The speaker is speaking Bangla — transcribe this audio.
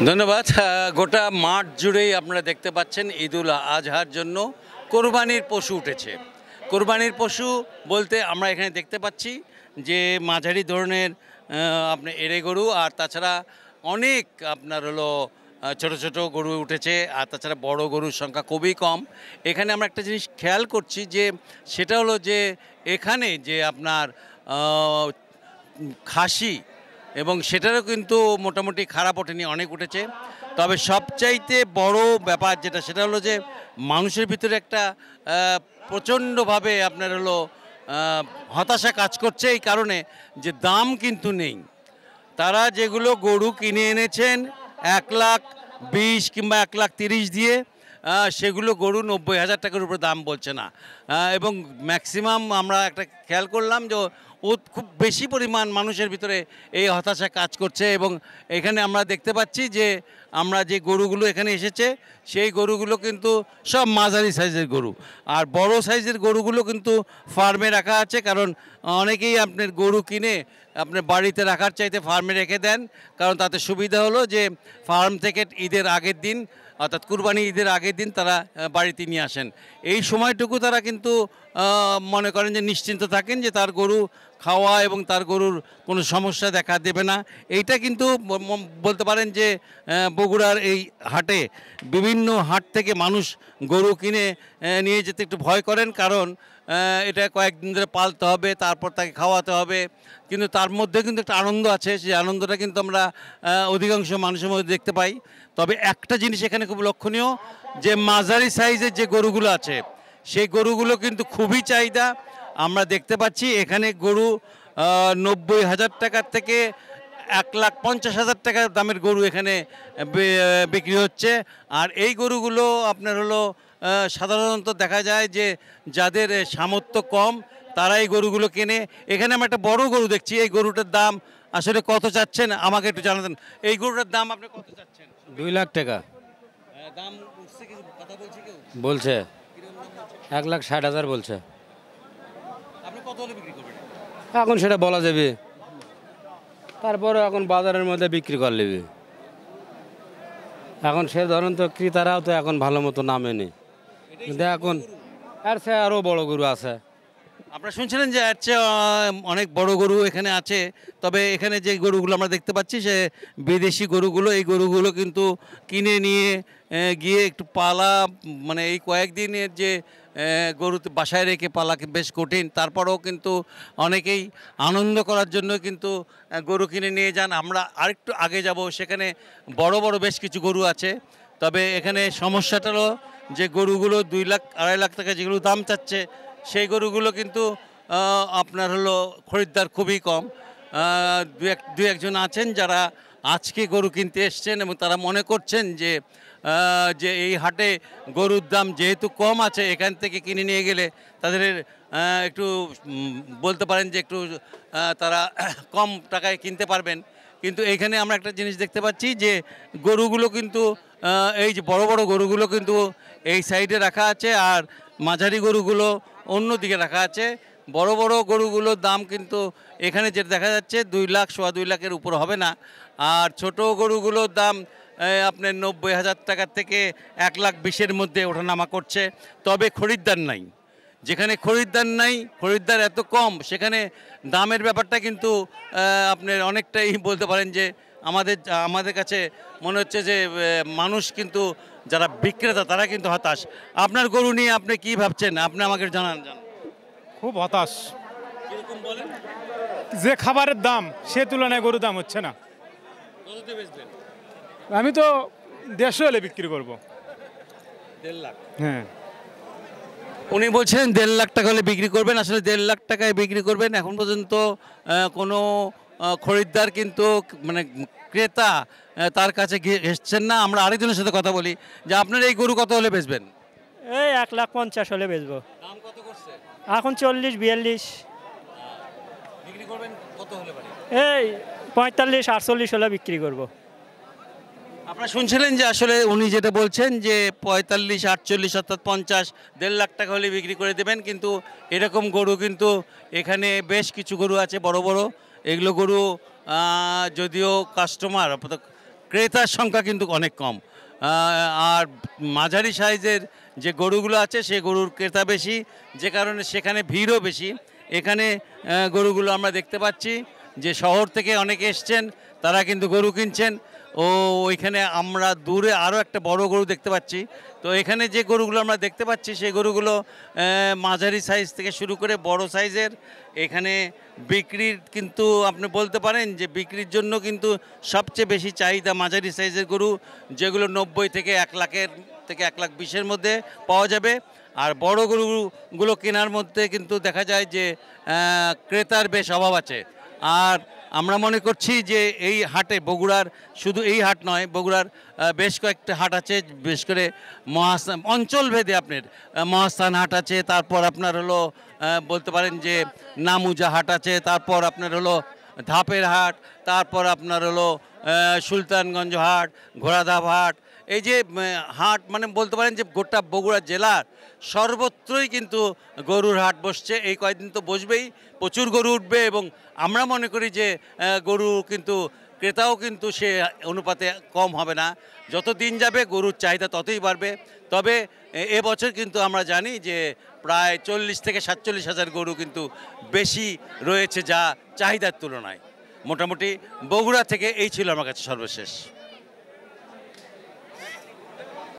ধন্যবাদ। গোটা মাঠ জুড়েই আপনারা দেখতে পাচ্ছেন ঈদুল আজহার জন্য কোরবানির পশু উঠেছে। কোরবানির পশু বলতে আমরা এখানে দেখতে পাচ্ছি যে মাঝারি ধরনের আপনার এড়ে গরু, আর তাছাড়া অনেক আপনার হলো ছোট ছোট গরু উঠেছে, আর তাছাড়া বড় গরুর সংখ্যা খুবই কম। এখানে আমরা একটা জিনিস খেয়াল করছি যে সেটা হলো যে এখানে যে আপনার খাসি এবং সেটারও কিন্তু মোটামুটি খারাপ ওঠেনি, অনেক উঠেছে। তবে সবচাইতে বড় ব্যাপার যেটা সেটা হলো যে মানুষের ভিতরে একটা প্রচণ্ডভাবে আপনার হলো হতাশা কাজ করছে, এই কারণে যে দাম কিন্তু নেই। তারা যেগুলো গরু কিনে এনেছেন 1,20,000 কিংবা 1,30,000 দিয়ে, সেগুলো গরু 90,000 টাকার উপরে দাম বলছে না। এবং ম্যাক্সিমাম আমরা একটা খেয়াল করলাম যে খুব বেশি পরিমাণ মানুষের ভিতরে এই হতাশা কাজ করছে। এবং এখানে আমরা দেখতে পাচ্ছি যে আমরা যে গরুগুলো এখানে এসেছে সেই গরুগুলো কিন্তু সব মাঝারি সাইজের গরু, আর বড় সাইজের গরুগুলো কিন্তু ফার্মে রাখা আছে। কারণ অনেকেই আপনার গরু কিনে আপনার বাড়িতে রাখার চাইতে ফার্মে রেখে দেন, কারণ তাতে সুবিধা হলো যে ফার্ম থেকে ঈদের আগের দিন অর্থাৎ কুরবানি ঈদের আগের দিন তারা বাড়িতে নিয়ে আসেন। এই সময়টুকু তারা কিন্তু মনে করেন যে নিশ্চিন্ত থাকেন যে তার গরু খাওয়া এবং তার গরুর কোনো সমস্যা দেখা দেবে না। এইটা কিন্তু বলতে পারেন যে বগুড়ার এই হাটে বিভিন্ন হাট থেকে মানুষ গরু কিনে নিয়ে যেতে একটু ভয় করেন, কারণ এটা কয়েকদিন ধরে পালতে হবে, তারপর তাকে খাওয়াতে হবে। কিন্তু তার মধ্যে কিন্তু একটা আনন্দ আছে, সেই আনন্দটা কিন্তু আমরা অধিকাংশ মানুষের মধ্যে দেখতে পাই। তবে একটা জিনিস এখানে খুব লক্ষণীয় যে মাঝারি সাইজের যে গরুগুলো আছে সেই গরুগুলো কিন্তু খুবই চাহিদা। আমরা দেখতে পাচ্ছি এখানে গরু 90,000 টাকার থেকে 1,50,000 টাকার দামের গরু এখানে বিক্রি হচ্ছে। আর এই গরুগুলো আপনার হলো সাধারণত দেখা যায় যে যাদের সামর্থ্য কম তারা এই গরুগুলো কেনে। এখানে আমরা একটা বড় গরু দেখছি, এই গরুটার দাম আসলে কত চাচ্ছেন আমাকে একটু জানাতেন। এই গরুটার দাম আপনি কত চাচ্ছেন? 2 লাখ টাকা দাম উঠছে, কিছু কথা বলছে কেউ? বলছে 1,60,000 বলছে। আপনি কত হলে বিক্রি করবেন? এখন সেটা বলা যাবে, তারপরে এখন বাজারের মধ্যে বিক্রি করে নেবে। এখন সে ধরেন তো ক্রেতারাও তো এখন ভালো মতো নামেনি, কিন্তু এখন আর সে আরও বড় গরু আছে। আপনারা শুনছিলেন যে এর চেয়ে অনেক বড় গরু এখানে আছে। তবে এখানে যে গরুগুলো আমরা দেখতে পাচ্ছি সে বিদেশি গরুগুলো, এই গরুগুলো কিন্তু কিনে নিয়ে গিয়ে একটু পালা, মানে এই কয়েকদিনের যে গরু বাসায় রেখে পালা বেশ কঠিন। তারপরেও কিন্তু অনেকেই আনন্দ করার জন্য কিন্তু গরু কিনে নিয়ে যান। আমরা আরেকটু আগে যাব, সেখানে বড় বড় বেশ কিছু গরু আছে। তবে এখানে সমস্যাটা হলো যে গরুগুলো 2 লাখ 2.5 লাখ টাকা যেগুলো দাম চাচ্ছে সেই গরুগুলো কিন্তু আপনার হলো খরিদ্দার খুবই কম। দু একজন আছেন যারা আজকে গরু কিনতে এসছেন এবং তারা মনে করছেন যে যে এই হাটে গরুর দাম যেহেতু কম আছে, এখান থেকে কিনে নিয়ে গেলে তাদের একটু বলতে পারেন যে একটু তারা কম টাকায় কিনতে পারবেন। কিন্তু এইখানে আমরা একটা জিনিস দেখতে পাচ্ছি যে গরুগুলো কিন্তু এই যে বড় বড় গরুগুলো কিন্তু এই সাইডে রাখা আছে, আর মাঝারি গরুগুলো অন্য দিকে রাখা আছে। বড় বড় গরুগুলোর দাম কিন্তু এখানে যেটা দেখা যাচ্ছে 2 লাখ 2.25 লাখের উপর হবে না। আর ছোট গরুগুলোর দাম আপনার 90,000 টাকার থেকে 1,20,000-এর মধ্যে ওঠানামা করছে। তবে খরিদ্দার নাই, যেখানে খরিদ্দার নাই, খরিদ্দার এত কম, সেখানে দামের ব্যাপারটা কিন্তু আপনার অনেকটাই বলতে পারেন যে আমাদের কাছে মনে হচ্ছে যে মানুষ কিন্তু যারা বিক্রেতা তারা কিন্তু হতাশ। আপনার গরু নিয়ে আপনি কি ভাবছেন? আপনি আমাকে জানান। খুব হতাশ। কিরকম বলেন? যে খাবারের দাম সে তুলনায় গরুর দাম হচ্ছে না। কততে বেচবেন? আমি তো 150 হলে বিক্রি করব। 1.5 লাখ? হ্যাঁ। উনি বলছেন 1.5 লাখ টাকা হলে বিক্রি করবেন। আসলে 1.5 লাখ টাকায় বিক্রি করবেন, এখন পর্যন্ত কোনো খরিদ্দার কিন্তু মানে ক্রেতা তার কাছে এসছেন না। আমরা আরেকজনের সাথে কথা বলি যে আপনার এই গরু কত হলে বেচবেন? এই 1,50,000 হলে বেচবো। দাম কত করছে এখন? 40-42। বিক্রি করবেন কত হলে? এই 45-48 হলে বিক্রি করব। আপনারা শুনছিলেন যে আসলে উনি যেটা বলছেন যে 45-48 অর্থাৎ 50, 1.5 লাখ টাকা হলে বিক্রি করে দেবেন। কিন্তু এরকম গরু কিন্তু এখানে বেশ কিছু গরু আছে বড় বড়, এগুলো গরু যদিও কাস্টমার ক্রেতার সংখ্যা কিন্তু অনেক কম। আর মাঝারি সাইজের যে গরুগুলো আছে সে গরুর ক্রেতা বেশি, যে কারণে সেখানে ভিড়ও বেশি। এখানে গরুগুলো আমরা দেখতে পাচ্ছি যে শহর থেকে অনেকে এসছেন, তারা কিন্তু গরু কিনছেন। ও ওইখানে আমরা দূরে আরও একটা বড় গরু দেখতে পাচ্ছি। তো এখানে যে গরুগুলো আমরা দেখতে পাচ্ছি সেই গরুগুলো মাঝারি সাইজ থেকে শুরু করে বড় সাইজের। এখানে বিক্রির কিন্তু আপনি বলতে পারেন যে বিক্রির জন্য কিন্তু সবচেয়ে বেশি চাহিদা মাঝারি সাইজের গরু, যেগুলো 90 থেকে 1 লাখের থেকে 1,20,000 মধ্যে পাওয়া যাবে। আর বড় গরুগুলো কেনার মধ্যে কিন্তু দেখা যায় যে ক্রেতার বেশ অভাব আছে। আর আমরা মনে করছি যে এই হাটে, বগুড়ার শুধু এই হাট নয়, বগুড়ার বেশ কয়েকটা হাট আছে, বিশেষ করে মহাস্থান অঞ্চলভেদে আপনার মহাস্থান হাট আছে, তারপর আপনার হলো বলতে পারেন যে নামুজা হাট আছে, তারপর আপনার হলো ধাপের হাট, তারপর আপনার হলো সুলতানগঞ্জ হাট, ঘোড়াধাপ হাট। এই যে হাট মানে বলতে পারেন যে গোটা বগুড়া জেলার সর্বত্রই কিন্তু গরুর হাট বসছে। এই কয়েকদিন তো বসবেই, প্রচুর গরু উঠবে এবং আমরা মনে করি যে গরু কিন্তু ক্রেতাও কিন্তু সে অনুপাতে কম হবে না। যত দিন যাবে গরুর চাহিদা ততই বাড়বে। তবে এবছর কিন্তু আমরা জানি যে প্রায় 40 থেকে 47 হাজার গরু কিন্তু বেশি রয়েছে যা চাহিদার তুলনায়। মোটামুটি বগুড়া থেকে এই ছিল আমার কাছে সর্বশেষ।